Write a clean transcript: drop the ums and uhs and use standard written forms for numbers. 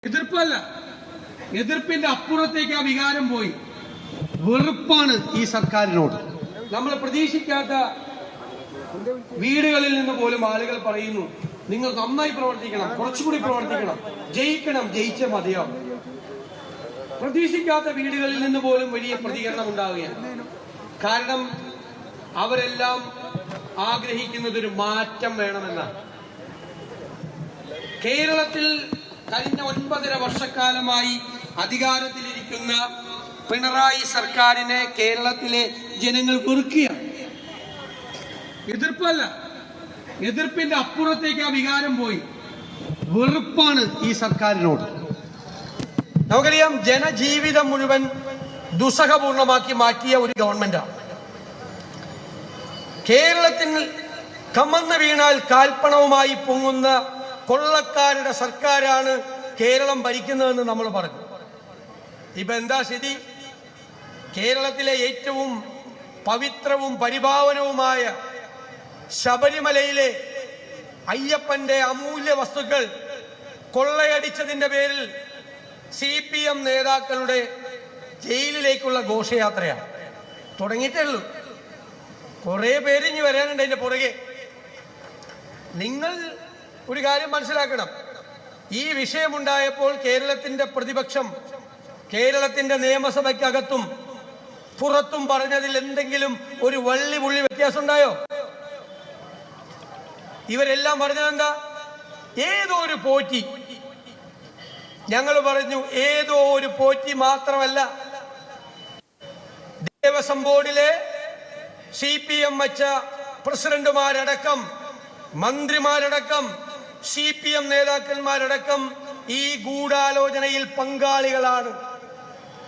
എതിർപ്പല്ല, എതിർപ്പിന്റെ അപ്പുറത്തേക്ക് ആ വികാരം പോയി. വെറുപ്പാണ് ഈ സർക്കാരിനോട്. നമ്മൾ പ്രതീക്ഷിക്കാത്ത വീടുകളിൽ നിന്ന് പോലും ആളുകൾ പറയുന്നു, നിങ്ങൾ നന്നായി പ്രവർത്തിക്കണം, കുറച്ചുകൂടി പ്രവർത്തിക്കണം, ജയിക്കണം, ജയിച്ച മതിയാവും. പ്രതീക്ഷിക്കാത്ത വീടുകളിൽ നിന്ന് പോലും വലിയ പ്രതികരണം ഉണ്ടാവുകയാണ്. കാരണം അവരെല്ലാം ആഗ്രഹിക്കുന്നത് ഒരു മാറ്റം വേണമെന്നാണ്. കേരളത്തിൽ കഴിഞ്ഞ 9.5 വർഷക്കാലമായി അധികാരത്തിലിരിക്കുന്ന പിണറായി സർക്കാരിനെ കേരളത്തിലെ ജനങ്ങൾ വെറുക്കുകയാണ്. എതിർപ്പല്ല, എതിർപ്പിന്റെ അപ്പുറത്തേക്ക് ആ വികാരം പോയി. വെറുപ്പാണ് ഈ സർക്കാരിനോട്. നമുക്കറിയാം, ജനജീവിതം മുഴുവൻ ദുസ്സഹപൂർണമാക്കി മാറ്റിയ ഒരു ഗവൺമെന്റാണ്. കേരളത്തിൽ കമന്ന് വീണാൽ കാൽപ്പണവുമായി പൊങ്ങുന്ന കൊള്ളക്കാരുടെ സർക്കാരാണ് കേരളം ഭരിക്കുന്നതെന്ന് നമ്മൾ പറഞ്ഞു. ഇപ്പൊ എന്താ സ്ഥിതി? കേരളത്തിലെ ഏറ്റവും പവിത്രവും പരിപാവനവുമായ ശബരിമലയിലെ അയ്യപ്പന്റെ അമൂല്യ വസ്തുക്കൾ കൊള്ളയടിച്ചതിന്റെ പേരിൽ CPM നേതാക്കളുടെ ജയിലിലേക്കുള്ള ഘോഷയാത്രയാണ്. തുടങ്ങിയിട്ടേ ഉള്ളൂ. കുറെ പേര് ഇനി വരാനുണ്ട് അതിന്റെ പുറകെ. നിങ്ങൾ ഒരു കാര്യം മനസ്സിലാക്കണം, ഈ വിഷയമുണ്ടായപ്പോൾ കേരളത്തിന്റെ പ്രതിപക്ഷം കേരളത്തിന്റെ നിയമസഭയ്ക്കകത്തും പുറത്തും പറഞ്ഞതിൽ എന്തെങ്കിലും ഒരു വള്ളി പുള്ളി വ്യത്യാസം ഉണ്ടായോ? ഇവരെല്ലാം പറഞ്ഞതെന്താ? ഏതോ ഒരു പോറ്റി. ഞങ്ങൾ പറഞ്ഞു, ഏതോ ഒരു പോറ്റി മാത്രമല്ല, ദേവസ്വം ബോർഡിലെ CPM വച്ച പ്രസിഡന്റുമാരടക്കം, മന്ത്രിമാരടക്കം, CPM നേതാക്കന്മാരടക്കം ഈ ഗൂഢാലോചനയിൽ പങ്കാളികളാണ്.